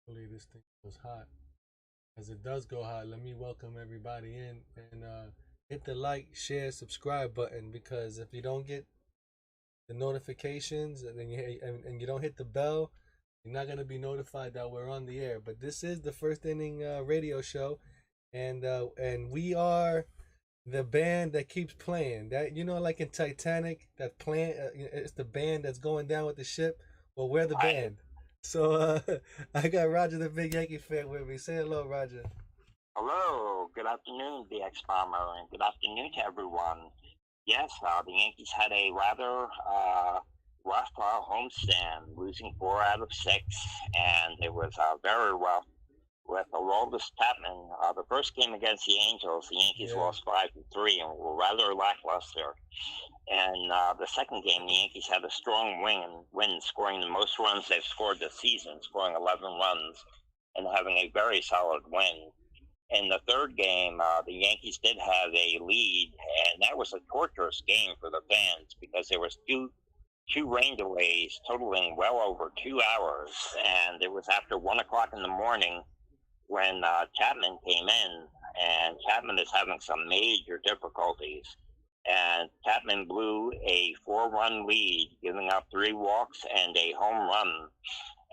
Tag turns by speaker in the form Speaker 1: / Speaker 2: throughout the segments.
Speaker 1: Hopefully this thing goes hot. As it does go hot, let me welcome everybody in and hit the like, share, subscribe button because if you don't get the notifications and you don't hit the bell, you're not gonna be notified that we're on the air. But this is the first inning radio show, and we are the band that keeps playing. That like in Titanic, that plan it's the band that's going down with the ship. Well, we're the
Speaker 2: Hi.
Speaker 1: band. So I got Roger, the big Yankee fan, with me. Say hello, Roger.
Speaker 2: Hello. Good afternoon, the X Bomber, and good afternoon to everyone. Yes, the Yankees had a rather rough homestand, losing 4 out of 6, and it was very rough with Aroldis Chapman. The first game against the Angels, the Yankees
Speaker 1: Yeah,
Speaker 2: lost 5-3 and were rather lackluster. And the second game, the Yankees had a strong win, scoring the most runs they've scored this season, scoring 11 runs, and having a very solid win. In the third game, the Yankees did have a lead, and that was a torturous game for the fans because there was two rain delays totaling well over 2 hours, and it was after 1 o'clock in the morning when Chapman came in, and Chapman is having some major difficulties. And Chapman blew a 4-run lead, giving up 3 walks and a home run.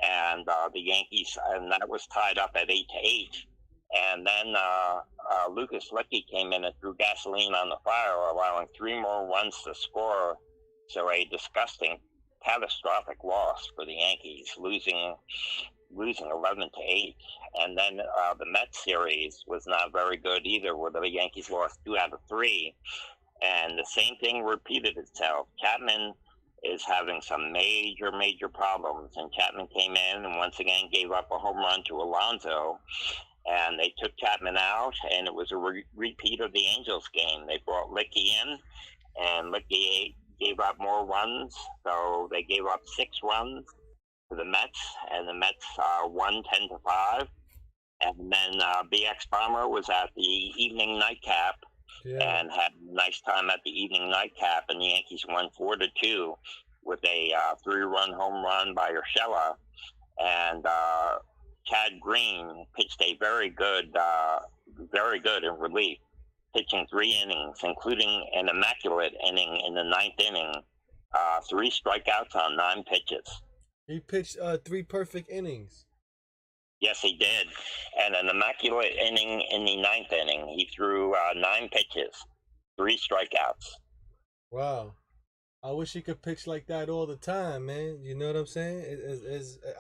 Speaker 2: And the Yankees, and that was tied up at 8-8. And then Lucas Lucky came in and threw gasoline on the fire, allowing 3 more runs to score. So a disgusting, catastrophic loss for the Yankees, losing 11-8. And then the Mets series was not very good either, where the Yankees lost 2 out of 3. And the same thing repeated itself. Chapman is having some major problems, and Chapman came in and once again gave up a home run to Alonso, and they took Chapman out, and it was a repeat of the Angels game. They brought Licky in, and Licky gave up more runs, so they gave up 6 runs to the Mets, and the Mets won 10-5. And then BX Bomber was at the evening nightcap
Speaker 1: yeah.
Speaker 2: and had a nice time at the evening nightcap, and the Yankees won 4-2 with a 3-run home run by Urshela, and Chad Green pitched a very good in relief, pitching 3 innings, including an immaculate inning in the ninth inning, 3 strikeouts on 9 pitches.
Speaker 1: He pitched 3 perfect innings.
Speaker 2: Yes, he did. And an immaculate inning in the ninth inning. He threw 9 pitches, 3 strikeouts.
Speaker 1: Wow. I wish he could pitch like that all the time, man. You know what I'm saying?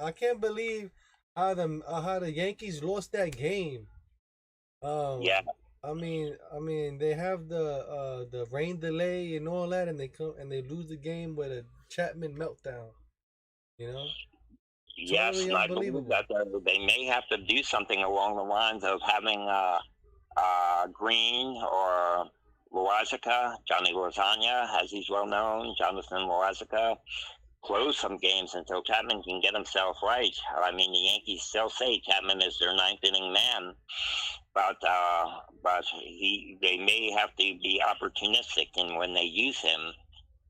Speaker 1: I can't believe how the Yankees lost that game.
Speaker 2: Yeah,
Speaker 1: Um, I mean, they have the rain delay and all that, and they lose the game with a Chapman meltdown. You know,
Speaker 2: yes,
Speaker 1: totally
Speaker 2: and I believe
Speaker 1: unbelievable.
Speaker 2: that they may have to do something along the lines of having Green or Loazica, Johnny Lasagna, as he's well known, Jonathan Loazica, close some games until Chapman can get himself right. I mean, the Yankees still say Chapman is their ninth inning man, but they may have to be opportunistic in when they use him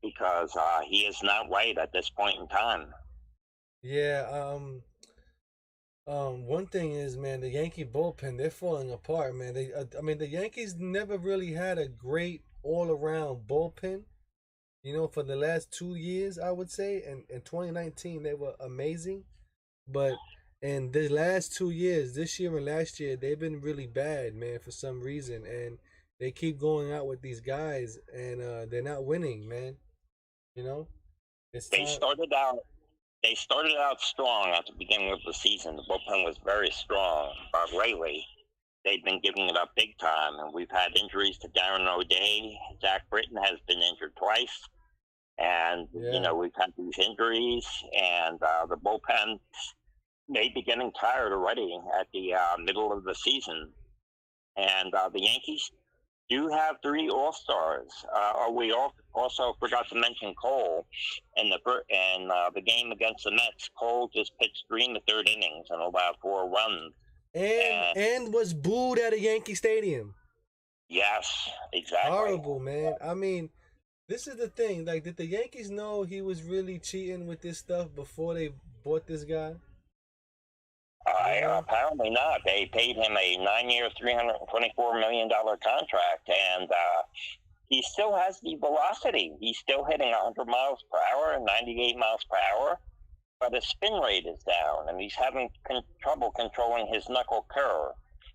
Speaker 2: because he is not right at this point in time.
Speaker 1: Yeah. One thing is, man, the Yankee bullpen, they're falling apart, man. I mean, the Yankees never really had a great all-around bullpen. For the last 2 years, I would say, and in 2019 they were amazing, but in the last 2 years, this year and last year, they've been really bad, man, for some reason, and they keep going out with these guys, and they're not winning, man. You know, it's
Speaker 2: They
Speaker 1: time.
Speaker 2: started out they started out strong at the beginning of the season. The bullpen was very strong, but lately they've been giving it up big time, and we've had injuries to Darren O'Day. Zach Britton has been injured twice, and
Speaker 1: Yeah.
Speaker 2: we've had these injuries, and the bullpen may be getting tired already at the middle of the season. And the Yankees do have 3 All-Stars. We also forgot to mention Cole. In the game against the Mets, Cole just pitched 3 in the third innings and allowed 4 runs.
Speaker 1: and
Speaker 2: And
Speaker 1: and was booed at a Yankee Stadium.
Speaker 2: yes, exactly.
Speaker 1: Horrible, man. I mean, this is the thing. Like, did the Yankees know he was really cheating with this stuff before they bought this guy? You know?
Speaker 2: Apparently not. They paid him a 9-year, $324 million contract, and he still has the velocity. He's still hitting 100 miles per hour and 98 miles per hour, but his spin rate is down, and he's having trouble controlling his knuckle curve.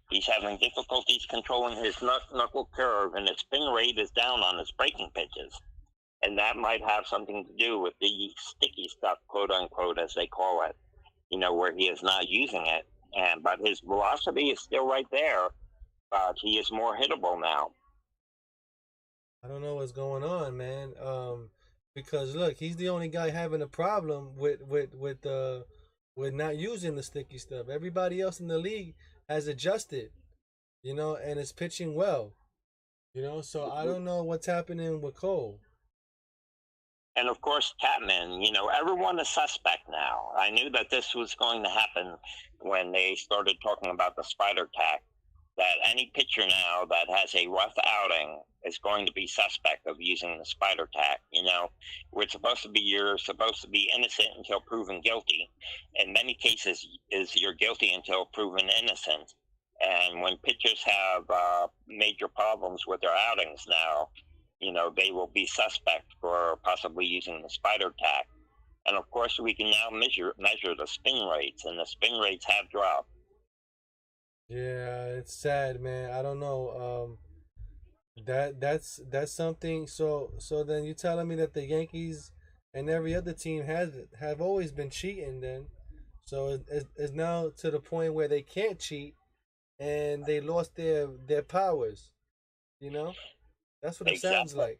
Speaker 2: He's having difficulties controlling his knuckle curve, and his spin rate is down on his breaking pitches. And that might have something to do with the sticky stuff, quote unquote, as they call it, where he is not using it. But his velocity is still right there, but he is more hittable now.
Speaker 1: I don't know what's going on, man. Because look, he's the only guy having a problem with not using the sticky stuff. Everybody else in the league has adjusted, and is pitching well. So I don't know what's happening with Cole.
Speaker 2: And of course, Chapman, everyone is suspect now. I knew that this was going to happen when they started talking about the spider tack, that any pitcher now that has a rough outing is going to be suspect of using the spider tack. You're supposed to be innocent until proven guilty. In many cases, is you're guilty until proven innocent. And when pitchers have major problems with their outings now, they will be suspect for possibly using the spider tack. And of course, we can now measure the spin rates, and the spin rates have dropped.
Speaker 1: Yeah, it's sad, man. I don't know. That's something. So then you telling me that the Yankees and every other team have always been cheating then. So it's now to the point where they can't cheat, and they lost their powers. You know, that's what it sounds
Speaker 2: Exactly.
Speaker 1: like.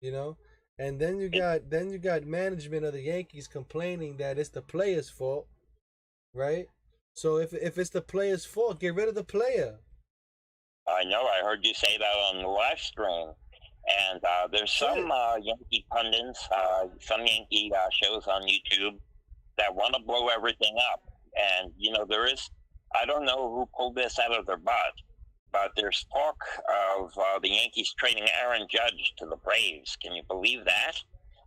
Speaker 1: You know, and then you got management of the Yankees complaining that it's the player's fault, right? So if it's the player's fault, get rid of the player.
Speaker 2: I know. I heard you say that on the live stream. And there's
Speaker 1: That's
Speaker 2: some
Speaker 1: it.
Speaker 2: Yankee pundits, some Yankee shows on YouTube that want to blow everything up. And, there is, I don't know who pulled this out of their butt, but there's talk of the Yankees trading Aaron Judge to the Braves. Can you believe that?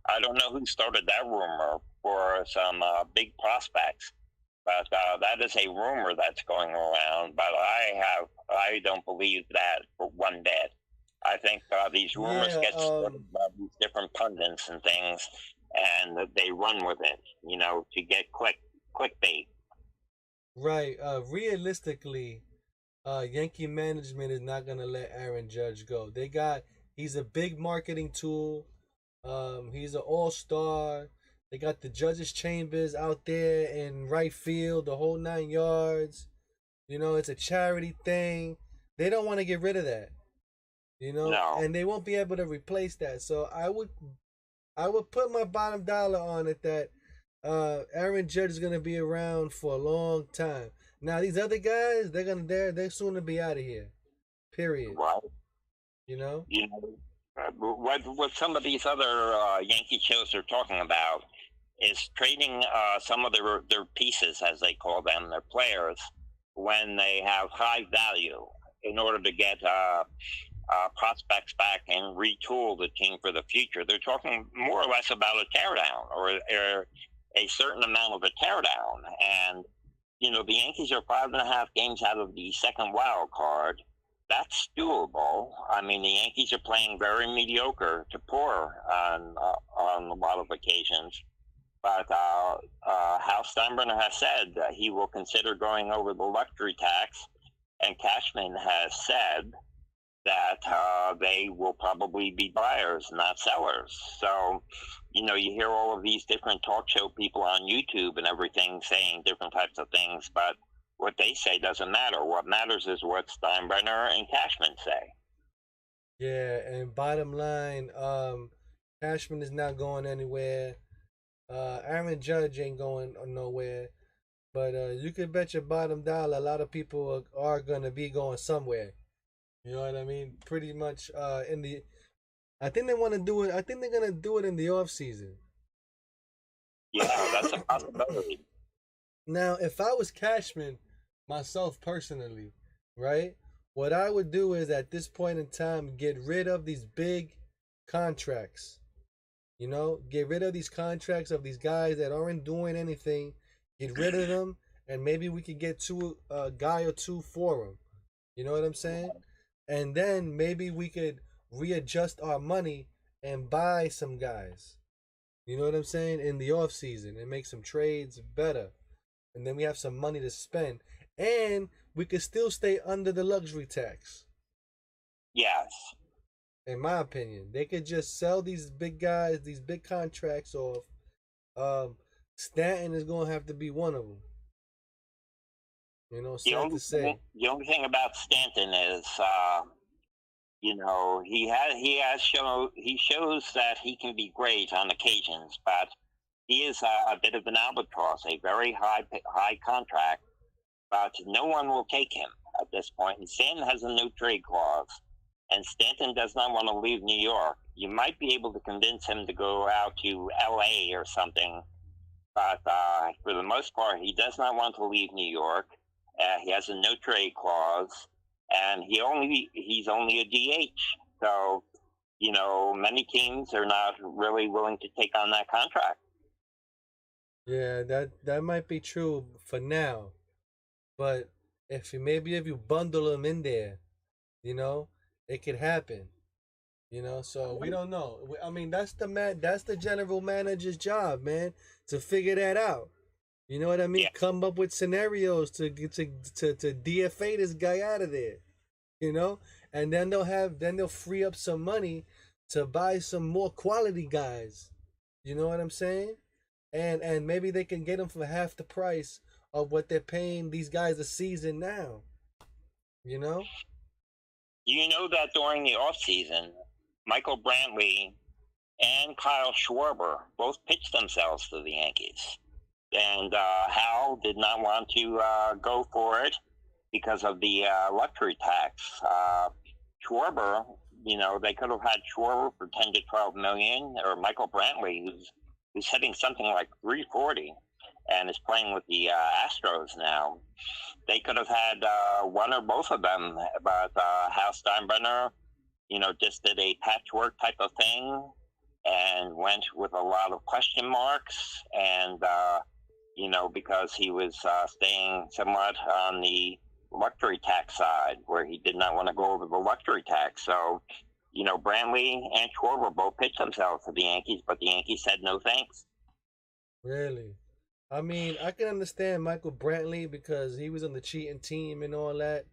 Speaker 2: I don't know who started that rumor for some big prospects, but that is a rumor that's going around. But I don't believe that for one bit. I think these rumors
Speaker 1: Yeah.
Speaker 2: get started by these different pundits and things, and they run with it, to get clickbait.
Speaker 1: Right. Realistically, Yankee management is not gonna let Aaron Judge go. He's a big marketing tool. He's an all-star. They got the judges' chambers out there in right field, the whole 9 yards. It's a charity thing. They don't want to get rid of that.
Speaker 2: No,
Speaker 1: And they won't be able to replace that. So I would put my bottom dollar on it that Aaron Judge is gonna be around for a long time. Now these other guys, they're soon to be out of here. Period.
Speaker 2: right?
Speaker 1: You know.
Speaker 2: You know, what some of these other Yankee shows are talking about is trading some of their pieces, as they call them, their players, when they have high value, in order to get prospects back and retool the team for the future. They're talking more or less about a teardown, or a certain amount of a teardown. And, the Yankees are 5.5 games out of the second wild card. That's doable. I mean, the Yankees are playing very mediocre to poor on a lot of occasions. But Hal Steinbrenner has said that he will consider going over the luxury tax, and Cashman has said that they will probably be buyers, not sellers. So, you hear all of these different talk show people on YouTube and everything saying different types of things, but what they say doesn't matter. What matters is what Steinbrenner and Cashman say.
Speaker 1: Yeah, and bottom line, Cashman is not going anywhere. Aaron Judge ain't going nowhere. But you can bet your bottom dollar a lot of people are gonna be going somewhere. You know what I mean? Pretty much in the I think they want to do it. I think they're gonna do it in the off season.
Speaker 2: Yeah, that's a possibility.
Speaker 1: Now, if I was Cashman myself personally, right? What I would do is at this point in time get rid of these big contracts. Get rid of these contracts of these guys that aren't doing anything. Get rid of them and maybe we could get a guy or two for him. You know what I'm saying? And then maybe we could readjust our money and buy some guys. You know what I'm saying? In the off season and make some trades better. And then we have some money to spend. And we could still stay under the luxury tax.
Speaker 2: Yes.
Speaker 1: In my opinion. They could just sell these big guys, these big contracts off. Stanton is gonna have to be one of them. You know, sad to say.
Speaker 2: The only thing about Stanton is, he shows that he can be great on occasions, but he is a bit of an albatross, a very high contract, but no one will take him at this point. And Stanton has a no trade clause, and Stanton does not want to leave New York. You might be able to convince him to go out to L.A. or something, but for the most part, he does not want to leave New York. He has a no trade clause, and he's only a DH. So, many teams are not really willing to take on that contract.
Speaker 1: Yeah, that might be true for now, but if you bundle them in there, it could happen. So we don't know. I mean, that's the general manager's job, man, to figure that out. You know what I mean? Yeah. Come up with scenarios to DFA this guy out of there. And then they'll free up some money to buy some more quality guys. You know what I'm saying? And maybe they can get them for half the price of what they're paying these guys a season now. You know
Speaker 2: that during the offseason, Michael Brantley and Kyle Schwarber both pitched themselves to the Yankees. And Hal did not want to go for it because of the luxury tax. Schwarber, they could have had Schwarber for 10 to 12 million, or Michael Brantley, who's hitting something like 340 and is playing with the Astros now. They could have had one or both of them, but Hal Steinbrenner, just did a patchwork type of thing and went with a lot of question marks, and because he was staying somewhat on the luxury tax side, where he did not want to go over the luxury tax. So, Brantley and Schwarber both pitched themselves to the Yankees, but the Yankees said no thanks.
Speaker 1: Really? I mean, I can understand Michael Brantley because he was on the cheating team and all that,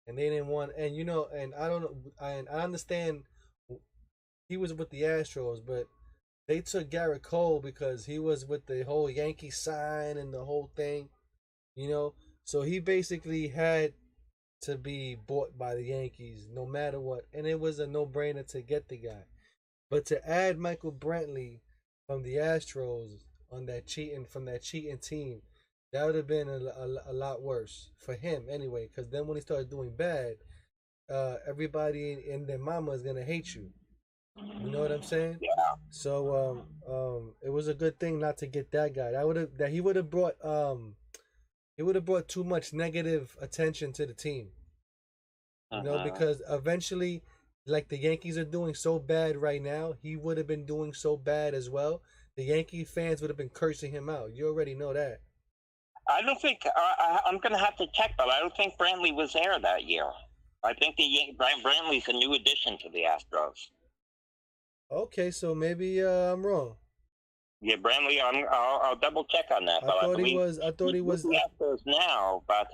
Speaker 1: and they didn't want. And and I don't know. I understand he was with the Astros, but they took Garrett Cole because he was with the whole Yankee sign and the whole thing, So he basically had to be bought by the Yankees no matter what. And it was a no-brainer to get the guy. But to add Michael Brantley from the Astros from that cheating team, that would have been a lot worse for him anyway. Because then when he started doing bad, everybody in their mama is going to hate you. You know what I'm saying?
Speaker 2: Yeah.
Speaker 1: So it was a good thing not to get that guy. He would have brought too much negative attention to the team. Because eventually, like the Yankees are doing so bad right now, he would have been doing so bad as well. The Yankee fans would have been cursing him out. You already know that.
Speaker 2: I don't think I'm going to have to check, but I don't think Brantley was there that year. I think Brantley's a new addition to the Astros.
Speaker 1: Okay, so maybe I'm wrong.
Speaker 2: Yeah, Brantley. I'll double check on that.
Speaker 1: I thought he was
Speaker 2: the Astros now, but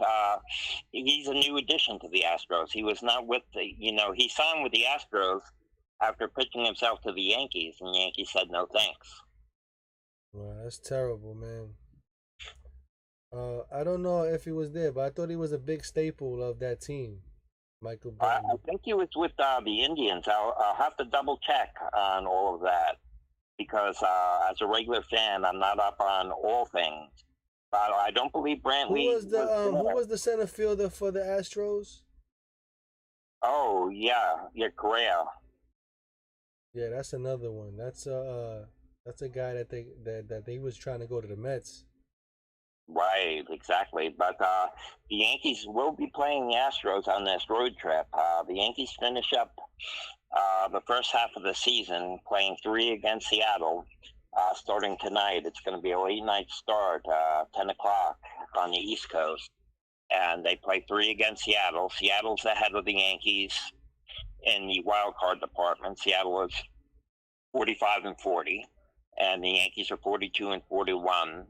Speaker 2: he's a new addition to the Astros. He was not with the. He signed with the Astros after pitching himself to the Yankees, and the Yankees said no thanks.
Speaker 1: Wow, that's terrible, man. I don't know if he was there, but I thought he was a big staple of that team. Michael Brantley.
Speaker 2: I think he was with the Indians. I'll have to double check on all of that because as a regular fan, I'm not up on all things. But I don't believe Brantley.
Speaker 1: Who was the center fielder for the Astros?
Speaker 2: Oh yeah, Correa.
Speaker 1: Yeah, that's another one. That's a guy that they was trying to go to the Mets.
Speaker 2: Right, exactly. But the Yankees will be playing the Astros on this road trip. The Yankees finish up the first half of the season playing 3 against Seattle starting tonight. It's going to be a late night start, 10 o'clock on on the East Coast. And they play 3 against Seattle. Seattle's ahead of the Yankees in the wild card department. Seattle is 45-40, and the Yankees are 42-41.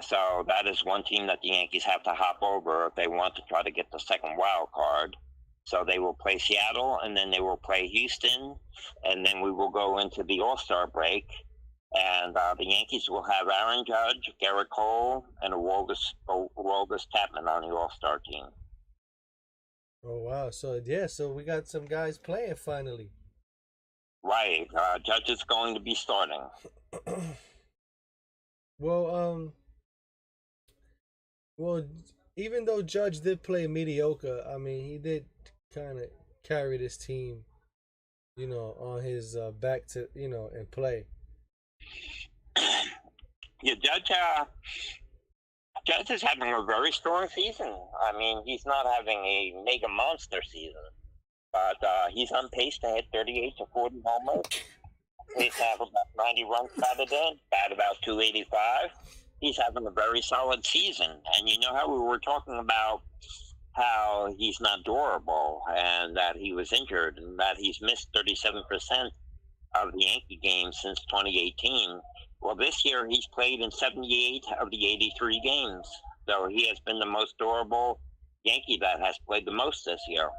Speaker 2: So that is one team that the Yankees have to hop over if they want to try to get the second wild card. So they will play Seattle, and then they will play Houston, and then we will go into the All-Star break. And the Yankees will have Aaron Judge, Garrett Cole, and Aroldis Chapman on the All-Star team.
Speaker 1: Oh wow! So we got some guys playing finally.
Speaker 2: Right, Judge is going to be starting.
Speaker 1: Well, even though Judge did play mediocre, I mean, he did kind of carry this team, on his back to and play.
Speaker 2: Yeah, Judge is having a very strong season. I mean, he's not having a mega monster season, but he's on pace to hit 38 to 40 homers. He's have about 90 runs batted in, bat about 285. He's having a very solid season. And you know how we were talking about how he's not durable and that he was injured and that he's missed 37% of the Yankee games since 2018. Well, this year he's played in 78 of the 83 games. So he has been the most durable Yankee that has played the most this year.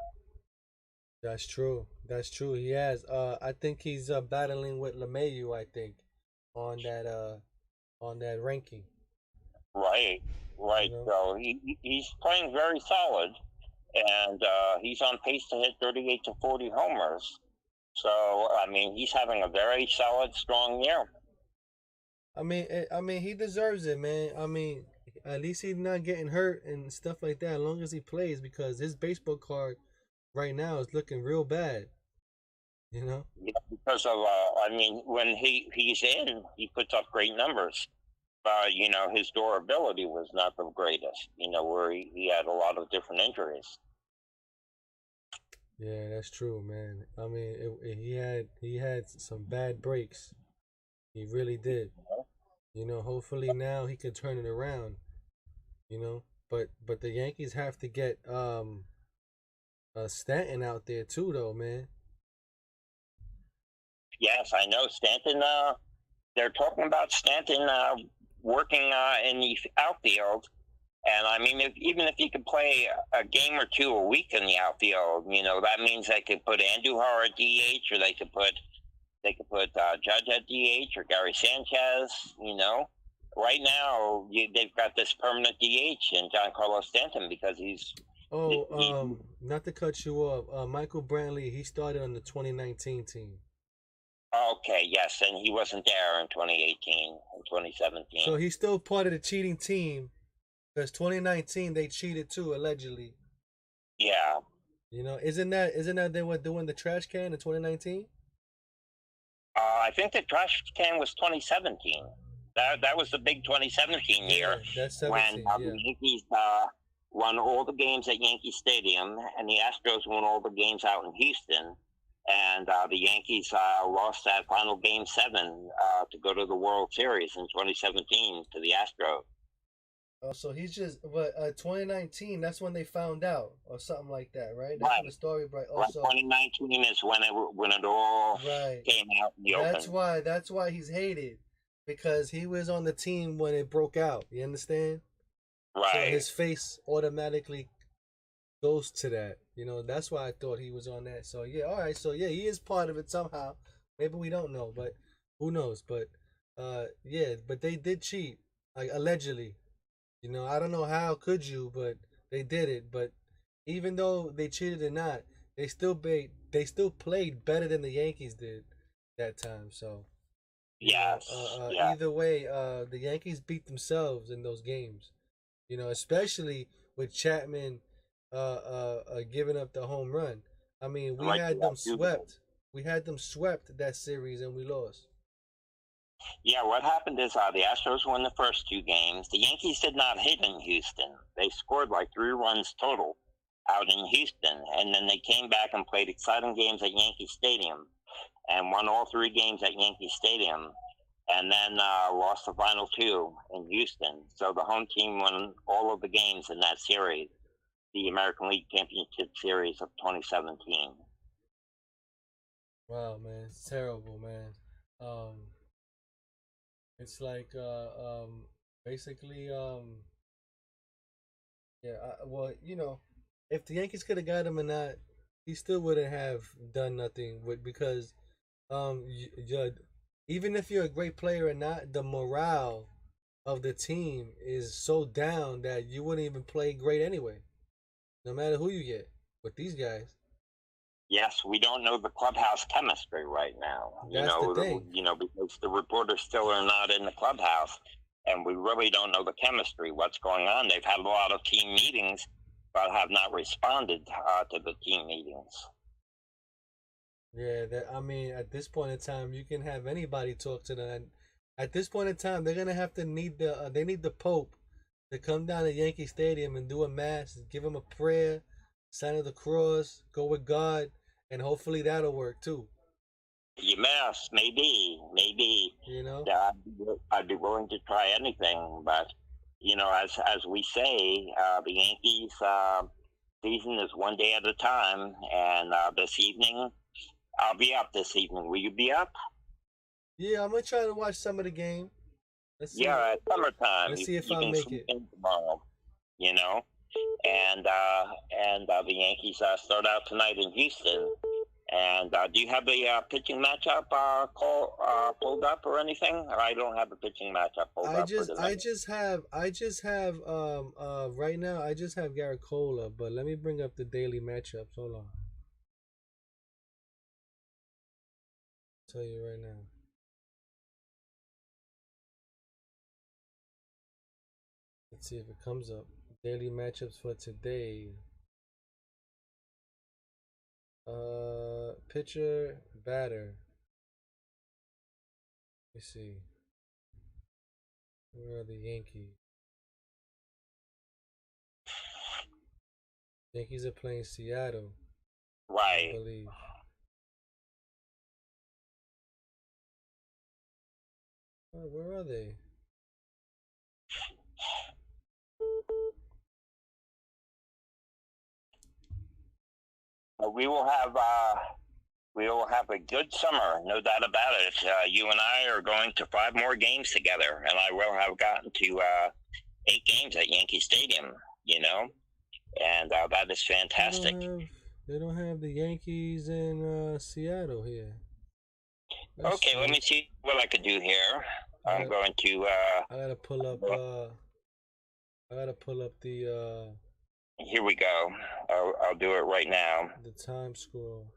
Speaker 1: That's true. He has. I think he's battling with LeMahieu, I think, on that ranking.
Speaker 2: Right. So he's playing very solid, and he's on pace to hit 38 to 40 homers. So I mean, he's having a very solid, strong year.
Speaker 1: I mean, he deserves it, man. I mean, at least he's not getting hurt and stuff like that. As long as he plays, because his baseball card right now is looking real bad.
Speaker 2: Yeah, because of I mean, when he's in, he puts up great numbers. His durability was not the greatest. Where he had a lot of different injuries.
Speaker 1: Yeah, that's true, man. I mean, he had some bad breaks. He really did. Hopefully now he can turn it around. But the Yankees have to get Stanton out there too, though, man.
Speaker 2: Yes, I know Stanton. They're talking about Stanton working in the outfield, and I mean, even if he could play a game or two a week in the outfield, that means they could put Andujar at DH, or they could put Judge at DH, or Gary Sanchez. Right now they've got this permanent DH in Giancarlo Stanton because he's.
Speaker 1: Not to cut you off, Michael Brantley, he started on the 2019 team.
Speaker 2: Okay, yes, and he wasn't there in 2018 and 2017.
Speaker 1: So he's still part of the cheating team, because 2019 they cheated too, allegedly.
Speaker 2: Yeah.
Speaker 1: Isn't that they were doing the trash can in 2019?
Speaker 2: I think the trash can was 2017. That was the big 2017 year.
Speaker 1: That's
Speaker 2: 17, when the Yankees won all the games at Yankee Stadium, and the Astros won all the games out in Houston. And the Yankees lost that final Game 7 to go to the World Series in 2017 to the Astros.
Speaker 1: Oh, so he's just, but 2019, that's when they found out, or something like that, right? That's
Speaker 2: right.
Speaker 1: When the story, right?
Speaker 2: Also, 2019 is when it all came out in the open.
Speaker 1: That's why he's hated, because he was on the team when it broke out. You understand?
Speaker 2: Right.
Speaker 1: So his face automatically goes to that. That's why I thought he was on that. So yeah, all right. So yeah, he is part of it somehow. Maybe we don't know, but who knows? But yeah, but they did cheat, like allegedly. I don't know how could you, but they did it. But even though they cheated or not, they still played better than the Yankees did that time. So
Speaker 2: yes,
Speaker 1: either way, the Yankees beat themselves in those games. Especially with Chapman giving up the home run. I mean, we had them swept. We had them swept that series, and we lost.
Speaker 2: Yeah, what happened is the Astros won the first 2 games. The Yankees did not hit in Houston. They scored like 3 runs total out in Houston, and then they came back and played exciting games at Yankee Stadium and won all 3 games at Yankee Stadium. and then lost the final two in Houston. So the home team won all of the games in that series, the American League Championship Series of 2017.
Speaker 1: Wow, man, it's terrible, man. Um, it's like basically yeah. Well, if the Yankees could have got him or not, he still wouldn't have done nothing with because even if you're a great player or not, the morale of the team is so down that you wouldn't even play great anyway, no matter who you get with these guys.
Speaker 2: Yes, we don't know the clubhouse chemistry right now.
Speaker 1: That's the thing.
Speaker 2: Because the reporters still are not in the clubhouse, and we really don't know the chemistry. What's going on? They've had a lot of team meetings, but have not responded to the team meetings.
Speaker 1: Yeah, I mean, at this point in time, you can have anybody talk to them. At this point in time, they're gonna have to they need the Pope to come down to Yankee Stadium and do a mass, give him a prayer, sign of the cross, go with God, and hopefully that'll work too.
Speaker 2: Yes, maybe. Yeah, I'd be willing to try anything, but as we say, the Yankees season is one day at a time, and this evening I'll be up this evening. Will you be up?
Speaker 1: Yeah, I'm gonna try to watch some of the game.
Speaker 2: Let's see. Yeah, it's summertime.
Speaker 1: Let's see if I make it
Speaker 2: tomorrow. And the Yankees start out tonight in Houston. And do you have the pitching matchup pulled up or anything? I don't have the pitching matchup pulled up.
Speaker 1: I just have right now I just have Garricola, but let me bring up the daily matchups. Hold on. I'll tell you right now. Let's see if it comes up. Daily matchups for today. Pitcher, batter. Let me see. Where are the Yankees? Yankees are playing Seattle.
Speaker 2: Right.
Speaker 1: I believe. Oh, where are they?
Speaker 2: We will have a good summer, no doubt about it. You and I are going to 5 more games together, and I will have gotten to 8 games at Yankee Stadium. And that is fantastic.
Speaker 1: They don't have the Yankees in Seattle here.
Speaker 2: Okay, let me see what I could do here. I'm going to.
Speaker 1: I gotta pull up. The.
Speaker 2: Here we go. I'll do it right now.
Speaker 1: The time scroll.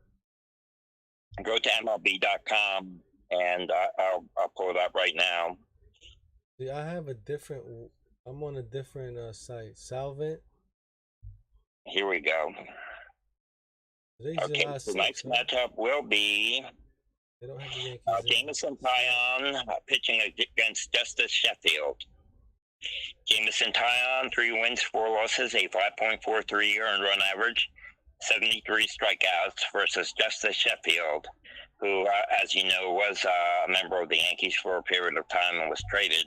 Speaker 2: Go to MLB.com and I'll pull it up right now.
Speaker 1: See, I have a different. I'm on a different site. Salvent.
Speaker 2: Here we go. Okay, tonight's matchup will be
Speaker 1: they don't have the Yankees
Speaker 2: Jameson Taillon pitching against Justice Sheffield. Jameson Taillon, 3 wins, 4 losses, a 5.43 earned run average, 73 strikeouts versus Justice Sheffield, who, as you know, was a member of the Yankees for a period of time and was traded.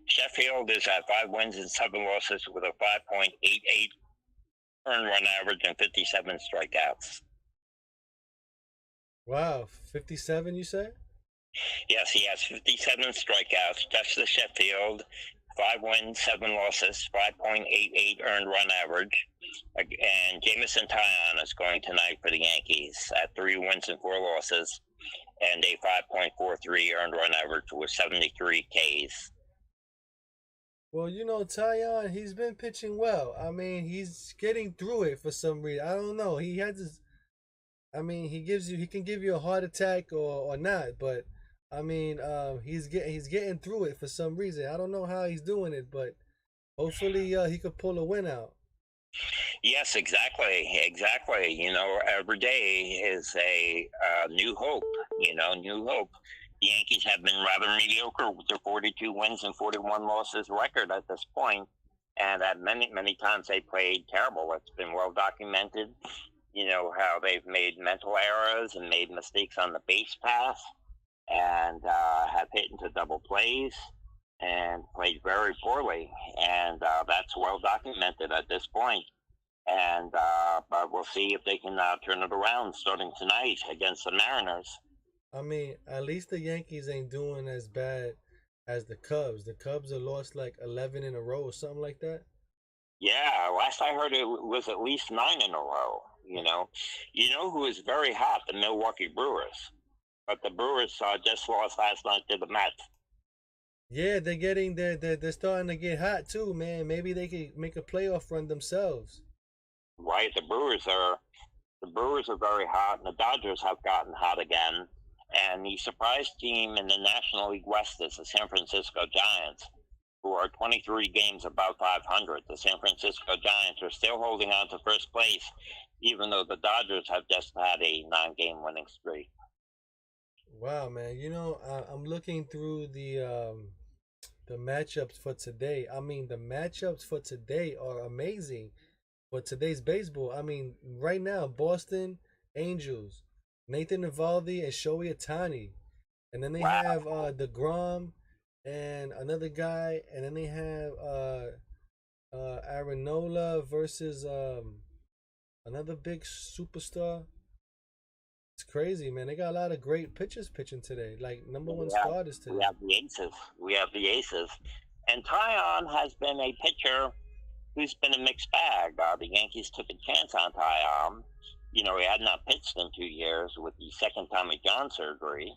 Speaker 2: Sheffield is at 5 wins and 7 losses with a 5.88 earned run average and 57 strikeouts.
Speaker 1: Wow, 57 you said?
Speaker 2: Yes, he has 57 strikeouts. Justice Sheffield, 5 wins, 7 losses, 5.88 earned run average. And Jameson Taillon is going tonight for the Yankees at 3 wins and 4 losses and a 5.43 earned run average with 73 Ks.
Speaker 1: Well, Taillon, he's been pitching well. I mean, he's getting through it for some reason. I don't know. He has this. I mean, he can give you a heart attack or not, but I mean, he's getting through it for some reason. I don't know how he's doing it, but hopefully he could pull a win out.
Speaker 2: Yes, exactly. Every day is a new hope. New hope. The Yankees have been rather mediocre with their 42 wins and 41 losses record at this point, and at many times they played terrible. It's been well documented. How they've made mental errors and made mistakes on the base pass. and have hit into double plays and played very poorly. And that's well documented at this point. And but we'll see if they can turn it around starting tonight against the Mariners.
Speaker 1: I mean, at least the Yankees ain't doing as bad as the Cubs. The Cubs have lost like 11 in a row or something like that.
Speaker 2: Yeah, last I heard it was at least 9 in a row. You know who is very hot? The Milwaukee Brewers. But the Brewers just lost last night to the Mets.
Speaker 1: Yeah, they're starting to get hot too, man. Maybe they could make a playoff run themselves.
Speaker 2: Right, the Brewers are very hot, and the Dodgers have gotten hot again. And the surprise team in the National League West is the San Francisco Giants, who are 23 games above 500. The San Francisco Giants are still holding on to first place, even though the Dodgers have just had a 9-game winning streak.
Speaker 1: Wow, man. I'm looking through the matchups for today. I mean, the matchups for today are amazing for today's baseball. I mean, right now, Boston Angels, Nathan Eovaldi and Shohei Ohtani, and then they
Speaker 2: Wow.
Speaker 1: have DeGrom and another guy, and then they have Areola versus another big superstar. It's crazy, man. They got a lot of great pitchers pitching today, like number one starters
Speaker 2: We
Speaker 1: today.
Speaker 2: have the aces. We have the aces. And Tyon has been a pitcher who's been a mixed bag. The Yankees took a chance on Tyon. He had not pitched in 2 years with the second Tommy John surgery,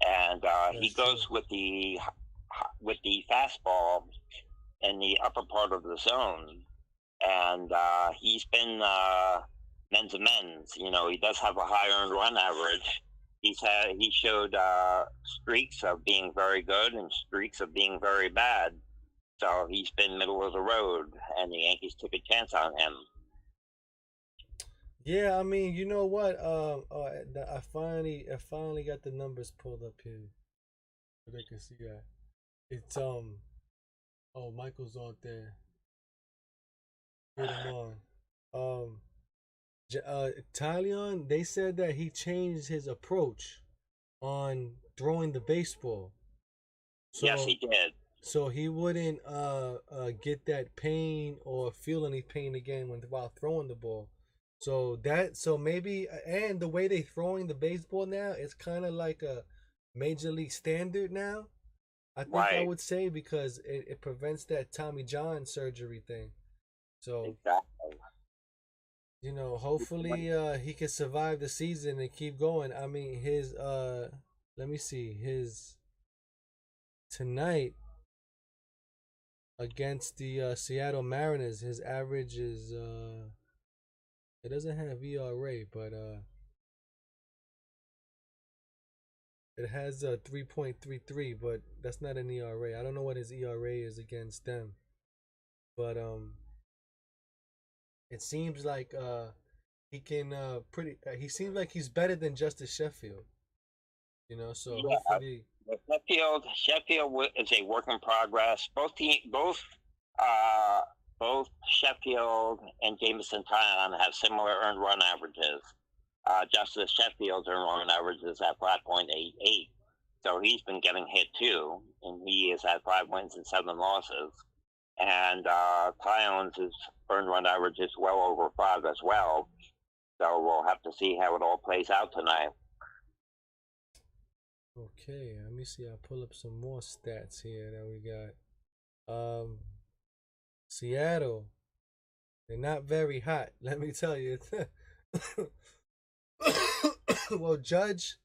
Speaker 2: and he goes
Speaker 1: True.
Speaker 2: with the fastball in the upper part of the zone, and he's been men's a men's. He does have a high earned run average. He showed streaks of being very good and streaks of being very bad. So he's been middle of the road, and the Yankees took a chance on him.
Speaker 1: Yeah, I mean, you know what? I finally got the numbers pulled up here so they can see that. It's Oh, Michael's on there. Get him on. Um, Talion, they said that he changed his approach on throwing the baseball.
Speaker 2: Yes,
Speaker 1: So
Speaker 2: he did.
Speaker 1: so he wouldn't get that pain or feel any pain again while throwing the ball. So maybe, and the way they throwing the baseball now, it's kind of like a major league standard now. I think I
Speaker 2: Right.
Speaker 1: would say, because it prevents that Tommy John surgery thing. So
Speaker 2: Exactly.
Speaker 1: hopefully he can survive the season and keep going. I mean, his let me see, his tonight against the Seattle Mariners, his average is it doesn't have ERA, but it has 3.33, but that's not an ERA. I don't know what his ERA is against them, but it seems like he can he seems like he's better than Justice Sheffield. So
Speaker 2: Yeah.
Speaker 1: hopefully.
Speaker 2: Sheffield is a work in progress. Uh, both Sheffield and Jameson Tyon have similar earned run averages. Justice Sheffield's earned run average is at 5.88. So he's been getting hit too, and he is at 5 wins and 7 losses. And Tyon's earned run average is well over 5 as well. So we'll have to see how it all plays out tonight.
Speaker 1: Okay, let me see. I'll pull up some more stats here that we got. Seattle, they're not very hot, let me tell you. Well, Judge,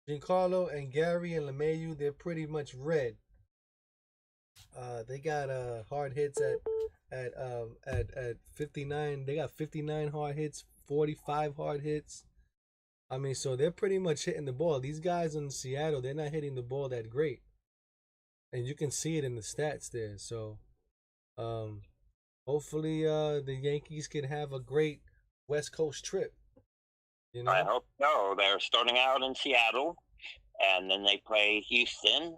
Speaker 1: Giancarlo, and Gary and LeMayu, they're pretty much red. They got hard hits at 59. They got 59 hard hits, 45 hard hits. I mean, so they're pretty much hitting the ball. These guys in Seattle, they're not hitting the ball that great, and you can see it in the stats there. So, hopefully, the Yankees can have a great West Coast trip.
Speaker 2: I hope so. They're starting out in Seattle, and then they play Houston,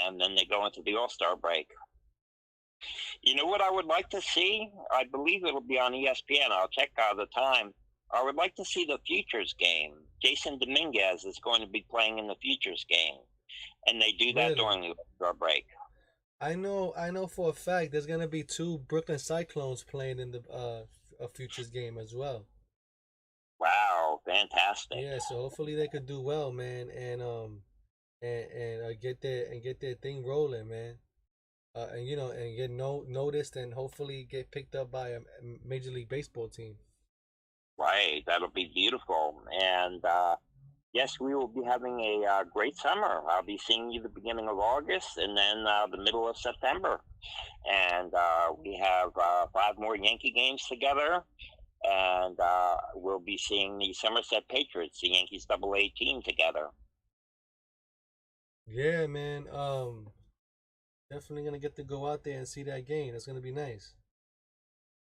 Speaker 2: and then they go into the All-Star break. You know what I would like to see? I believe it'll be on ESPN. I'll check the time. I would like to see the Futures game. Jason Dominguez is going to be playing in the Futures game, and they do that
Speaker 1: Really?
Speaker 2: during the All-Star break.
Speaker 1: I know for a fact there's gonna be two Brooklyn Cyclones playing in the a Futures game as well.
Speaker 2: Wow, fantastic!
Speaker 1: Yeah, so hopefully they could do well, man, and get their thing rolling, man. And you know, and get noticed, and hopefully get picked up by a Major League Baseball team.
Speaker 2: Right, that'll be beautiful. And yes, we will be having a great summer. I'll be seeing you the beginning of August, and then the middle of September. And we have 5 more Yankee games together, and we'll be seeing the Somerset Patriots, the Yankees AA team, together.
Speaker 1: Yeah, man. Definitely gonna get to go out there and see that game. That's gonna be nice.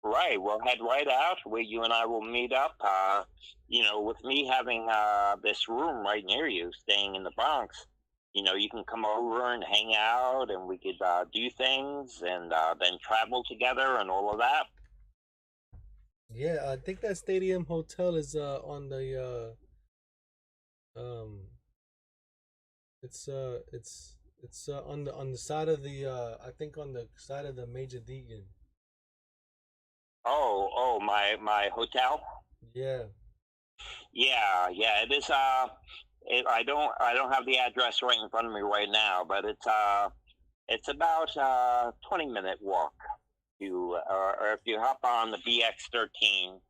Speaker 2: Right, we'll head right out where you and I will meet up. With me having this room right near you, staying in the Bronx, you can come over and hang out, and we could do things, and then travel together and all of that.
Speaker 1: Yeah, I think that Stadium Hotel is on the it's on the side of the I think on the side of the Major Deegan.
Speaker 2: Oh, my hotel.
Speaker 1: Yeah.
Speaker 2: Yeah, yeah, it is. I don't have the address right in front of me right now, but it's about 20-minute walk. Or if you hop on the BX13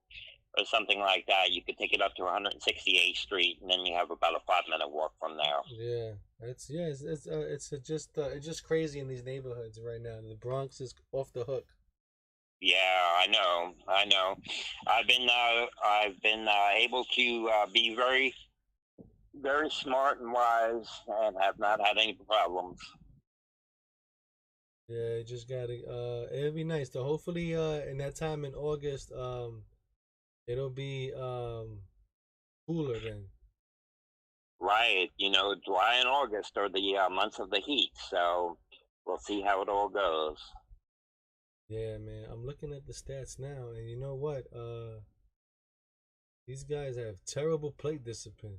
Speaker 2: or something like that, you could take it up to 168th Street, and then you have about a 5-minute walk from there.
Speaker 1: Yeah. It's just crazy in these neighborhoods right now. The Bronx is off the hook.
Speaker 2: Yeah, I know. I've been able to be very, very smart and wise, and have not had any problems.
Speaker 1: Yeah, it just gotta it'll be nice though. Hopefully in that time in August, it'll be cooler then.
Speaker 2: Right, July and August are the months of the heat, so we'll see how it all goes.
Speaker 1: Yeah, man. I'm looking at the stats now, and you know what? These guys have terrible plate discipline.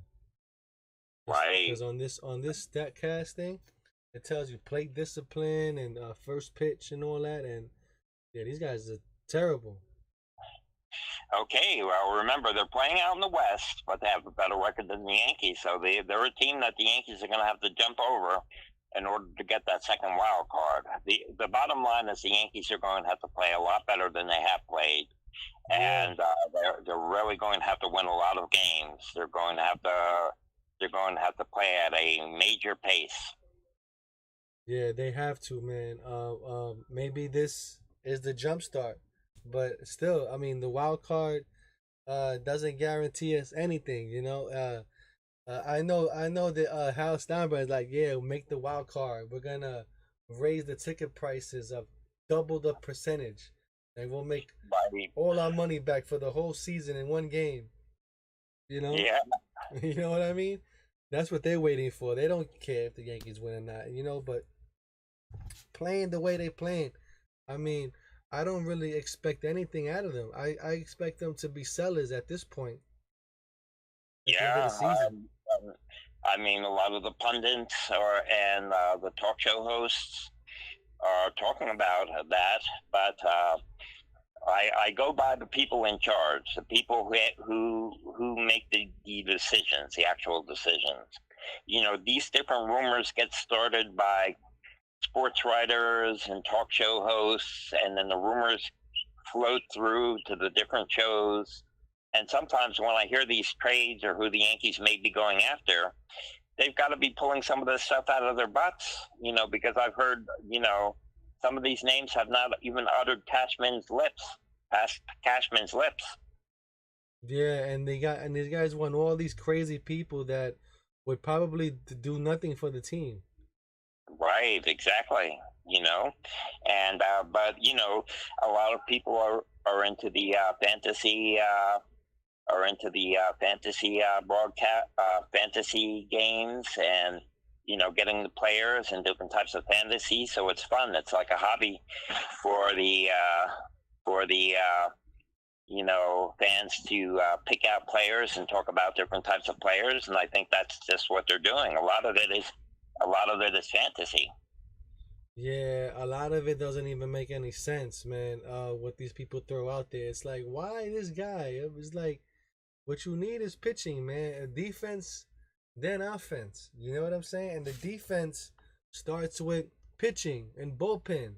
Speaker 2: Right.
Speaker 1: Because on this stat casting, it tells you plate discipline and first pitch and all that, and yeah, these guys are terrible.
Speaker 2: Okay, well, remember, they're playing out in the West, but they have a better record than the Yankees, so they're a team that the Yankees are going to have to jump over in order to get that second wild card. The bottom line is the Yankees are going to have to play a lot better than they have played,
Speaker 1: Yeah,
Speaker 2: and they're really going to have to win a lot of games. They're going to have to play at a major pace.
Speaker 1: yeah, they have to, man. Maybe this is the jump start, but still, I mean, the wild card doesn't guarantee us anything, you know. I know that Hal Steinberg is like, yeah, we'll make the wild card. We're gonna raise the ticket prices of double the percentage, and we'll make
Speaker 2: Right.
Speaker 1: all our money back for the whole season in one game. You know,
Speaker 2: Yeah.
Speaker 1: you know what I mean? That's what they're waiting for. They don't care if the Yankees win or not, you know. But playing the way they playing, I mean, I don't really expect anything out of them. I expect them to be sellers at this point, at the end of the
Speaker 2: Yeah.
Speaker 1: season.
Speaker 2: I mean, a lot of the pundits and the talk show hosts are talking about that, but I go by the people in charge, the people who make the decisions, the actual decisions. These different rumors get started by sports writers and talk show hosts, and then the rumors float through to the different shows. And sometimes when I hear these trades or who the Yankees may be going after, they've got to be pulling some of this stuff out of their butts, because I've heard, some of these names have not even uttered past Cashman's lips.
Speaker 1: Yeah, and these guys want all these crazy people that would probably do nothing for the team.
Speaker 2: Right, exactly. And but a lot of people are into the fantasy broadcast fantasy games, and getting the players and different types of fantasy. So it's fun. It's like a hobby for the fans to pick out players and talk about different types of players, and I think that's just what they're doing. A lot of it is fantasy.
Speaker 1: Yeah, a lot of it doesn't even make any sense, man. What these people throw out there, it's like, why this guy? It was like, what you need is pitching, man. A defense, then offense. You know what I'm saying? And the defense starts with pitching and bullpen.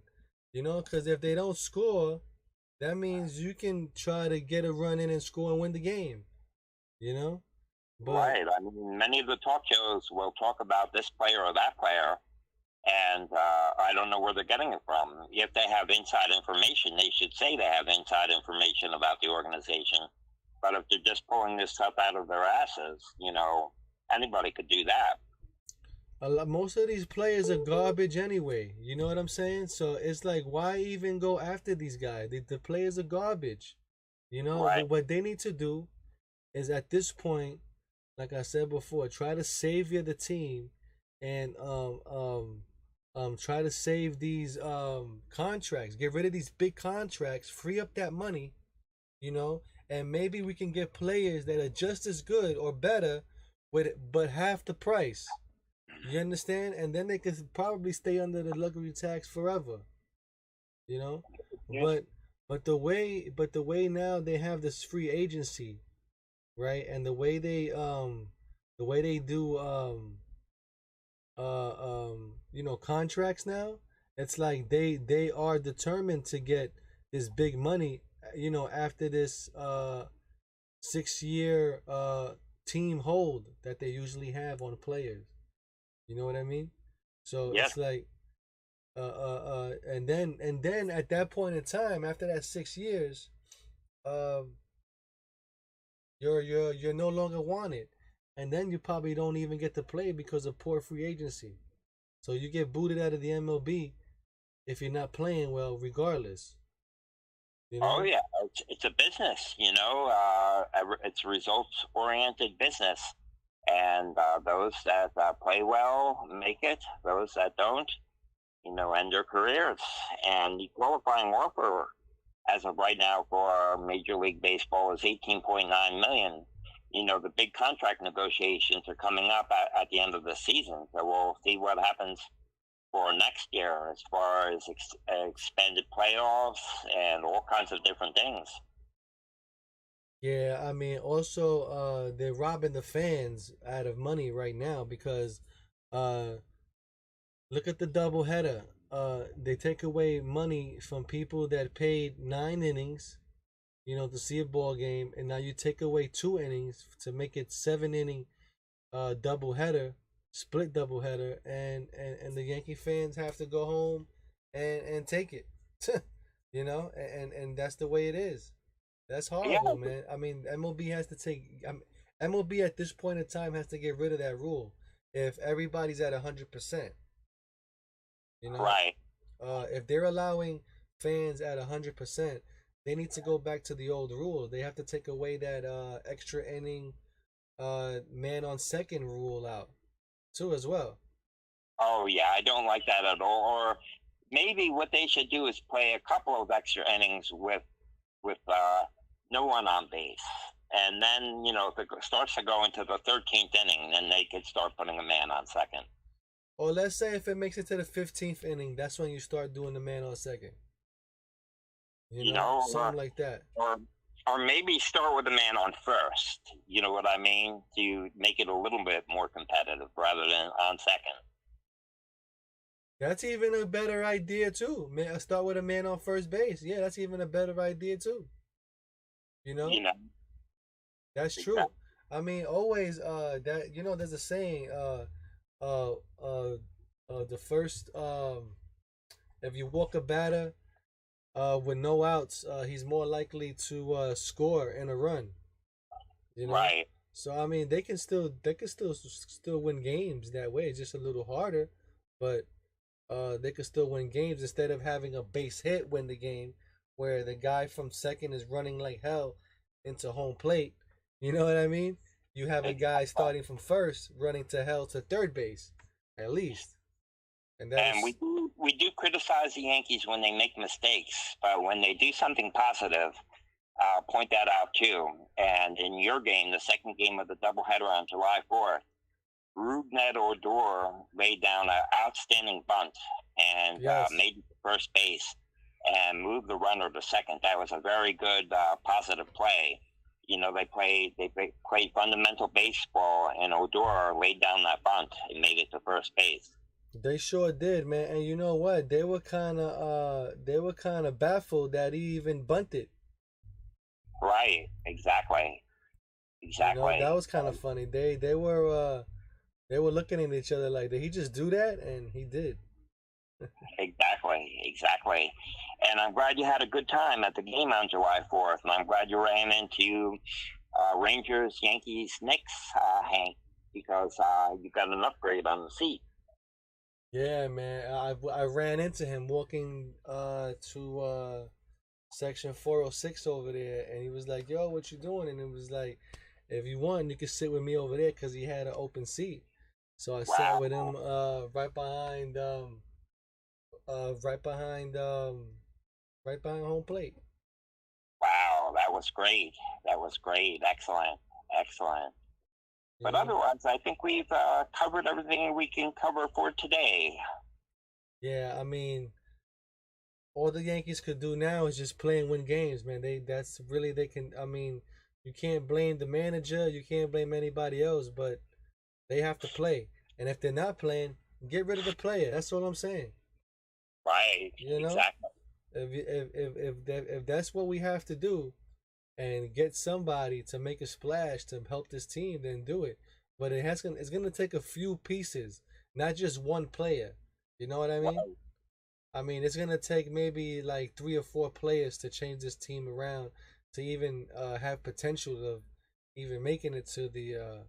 Speaker 1: Because if they don't score, that means you can try to get a run in and score and win the game. You know, but
Speaker 2: Right. I mean, many of the talk shows will talk about this player or that player, and I don't know where they're getting it from. If they have inside information, they should say they have inside information about the organization. But if they're just pulling this stuff out of their asses, anybody could do that.
Speaker 1: most of these players are garbage anyway. You know what I'm saying? So it's like, why even go after these guys? The players are garbage.
Speaker 2: Right.
Speaker 1: What they need to do is at this point, like I said before, try to savior the team and try to save these contracts. Get rid of these big contracts, free up that money, you know, and maybe we can get players that are just as good or better with it, but half the price. You understand? And then they could probably stay under the luxury tax forever, you know?
Speaker 2: Yes.
Speaker 1: But but the way now they have this free agency, right? And the way they do contracts now, it's like they are determined to get this big money, after this 6 year team hold that they usually have on players. You know what I mean? So
Speaker 2: Yes.
Speaker 1: it's like and then at that point in time, after that 6 years, um you're no longer wanted, and then you probably don't even get to play because of poor free agency. So you get booted out of the MLB if you're not playing well, regardless. You
Speaker 2: Oh
Speaker 1: know?
Speaker 2: yeah, it's a business. It's a results-oriented business, and those that play well make it. Those that don't, end their careers. And the qualifying offer, as of right now, for Major League Baseball is 18.9 million. The big contract negotiations are coming up at the end of the season, so we'll see what happens for next year as far as expanded playoffs and all kinds of different things.
Speaker 1: Yeah, I mean, also, they're robbing the fans out of money right now because, uh, look at the doubleheader. They take away money from people that paid 9 innings, to see a ball game, and now you take away 2 innings to make it 7 inning doubleheader, split doubleheader, and the Yankee fans have to go home and take it, and that's the way it is. That's
Speaker 2: Yeah,
Speaker 1: horrible, man. I mean, MLB has to take. MLB at this point in time has to get rid of that rule. If everybody's at 100%, you know,
Speaker 2: right.
Speaker 1: if they're allowing fans at 100%, they need to go back to the old rule. They have to take away that extra inning, man on second rule out too as well.
Speaker 2: Oh yeah, I don't like that at all. Or maybe what they should do is play a couple of extra innings with no one on base. And then, if it starts to go into the 13th inning, then they could start putting a man on second.
Speaker 1: Or let's say if it makes it to the 15th inning, that's when you start doing the man on second.
Speaker 2: You know, or,
Speaker 1: Something like that.
Speaker 2: or or maybe start with a man on first. You know what I mean? To make it a little bit more competitive rather than on second.
Speaker 1: That's even a better idea too. Man, start with a man on first base. Yeah, that's even a better idea too. You know,
Speaker 2: You know,
Speaker 1: that's true.
Speaker 2: exactly.
Speaker 1: I mean, always that there's a saying uh uh the first if you walk a batter with no outs, he's more likely to score in a run. You know,
Speaker 2: Right.
Speaker 1: so I mean they can still win games that way. It's just a little harder, but they could still win games instead of having a base hit win the game, where the guy from second is running like hell into home plate. You know what I mean? You have a guy starting from first running to hell to third base, at least, and that
Speaker 2: And we
Speaker 1: is
Speaker 2: do, we do criticize the Yankees when they make mistakes, but when they do something positive, I'll point that out too. And in your game, the second game of the doubleheader on July 4th, Rougned Odor laid down an outstanding bunt and
Speaker 1: Yes.
Speaker 2: made it to first base and moved the runner to second. That was a very good, positive play. You know, they played fundamental baseball, and Odor laid down that bunt and made it to first base.
Speaker 1: They sure did, man. And you know what? They were kind of baffled that he even bunted.
Speaker 2: Right? Exactly.
Speaker 1: You know, that
Speaker 2: Exactly.
Speaker 1: was kind of funny. They were looking at each other like, did he just do that? And he did.
Speaker 2: Exactly, exactly. And I'm glad you had a good time at the game on July 4th. And I'm glad you ran into Rangers, Yankees, Knicks, Hank, because you got an upgrade on the seat.
Speaker 1: Yeah, man. I ran into him walking to section 406 over there, and he was like, "Yo, what you doing?" And it was like, "If you want, you can sit with me over there," because he had an open seat. So I sat with him
Speaker 2: Wow.
Speaker 1: right behind right behind home plate.
Speaker 2: Wow. That was great. That was great. Excellent. Excellent.
Speaker 1: You
Speaker 2: But
Speaker 1: know?
Speaker 2: otherwise, I think we've covered everything we can cover for today.
Speaker 1: Yeah, I mean, all the Yankees could do now is just play and win games, man. That's really they can. I mean, you can't blame the manager, you can't blame anybody else, but they have to play. And if they're not playing, get rid of the player. That's all I'm saying.
Speaker 2: Right.
Speaker 1: You know,
Speaker 2: Exactly.
Speaker 1: if that's what we have to do, and get somebody to make a splash to help this team, then do it. But it's gonna take a few pieces, not just one player. You know what I mean?
Speaker 2: Right.
Speaker 1: I mean, it's gonna take maybe like 3 or 4 players to change this team around to even have potential of even making it to the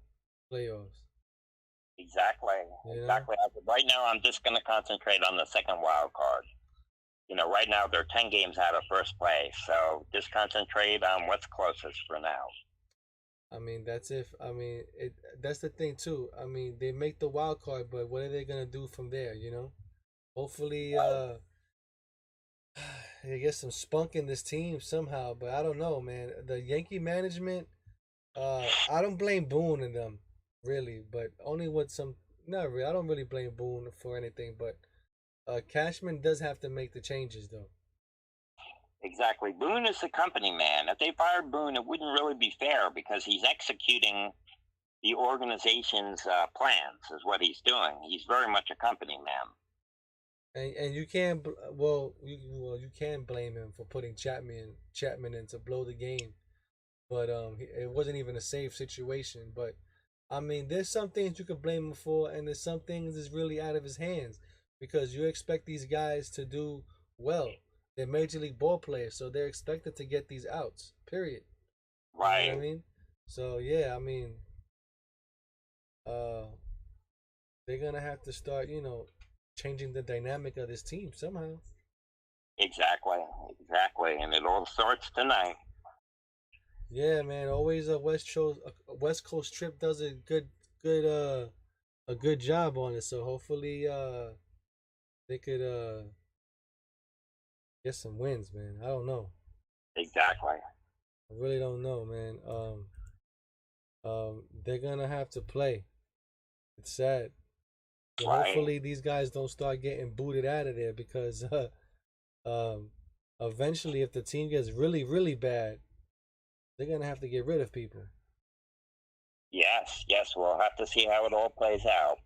Speaker 1: playoffs.
Speaker 2: Exactly.
Speaker 1: You know?
Speaker 2: Exactly. Right now, I'm just going to concentrate on the second wild card. You know, right now they're 10 games out of first place. So just concentrate on what's closest for now.
Speaker 1: I mean, that's if I mean it. That's the thing too. I mean, they make the wild card, but what are they gonna do from there? You know? Hopefully, they get some spunk in this team somehow. But I don't know, man. The Yankee management, I don't blame Boone and them, really, but only with some. Not really. I don't really blame Boone for anything, but Cashman does have to make the changes, though.
Speaker 2: Exactly. Boone is the company man. If they fired Boone, it wouldn't really be fair because he's executing the organization's plans, is what he's doing. He's very much a company man.
Speaker 1: And you can't. You can blame him for putting Chapman in to blow the game, but it wasn't even a safe situation. But I mean, there's some things you could blame him for, and there's some things that's really out of his hands because you expect these guys to do well. They're major league ball players, so they're expected to get these outs. Period. You know what I
Speaker 2: Right.
Speaker 1: mean? So yeah, I mean, uh, they're gonna have to start, changing the dynamic of this team somehow.
Speaker 2: Exactly. Exactly. And it all starts tonight.
Speaker 1: Yeah, man. Always a West Coast trip does a good job on it. So hopefully they could get some wins, man. I don't know.
Speaker 2: Exactly.
Speaker 1: I really don't know, man. They're gonna have to play. It's sad. But
Speaker 2: Right.
Speaker 1: hopefully these guys don't start getting booted out of there because um, eventually, if the team gets really, really bad, they're gonna have to get rid of people.
Speaker 2: Yes. Yes. We'll have to see how it all plays out.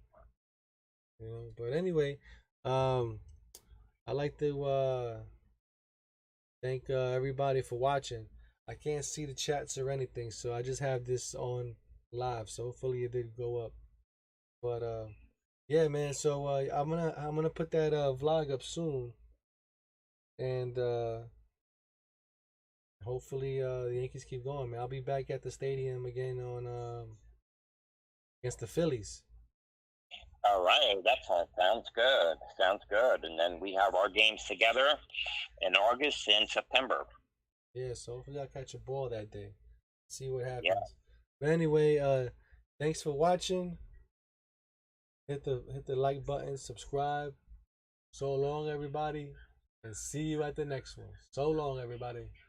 Speaker 1: But anyway, um, I like to thank everybody for watching. I can't see the chats or anything, so I just have this on live. So hopefully it did go up. But yeah, man. So I'm gonna put that vlog up soon, and hopefully the Yankees keep going, man. I'll be back at the stadium again on against the Phillies.
Speaker 2: All right. That sounds good. Sounds good. And then we have our games together in August and September.
Speaker 1: Yeah, so hopefully I'll catch a ball that day. See what
Speaker 2: Yeah.
Speaker 1: happens. But anyway, thanks for watching. Hit the like button, subscribe. So long, everybody, and see you at the next one. So long, everybody.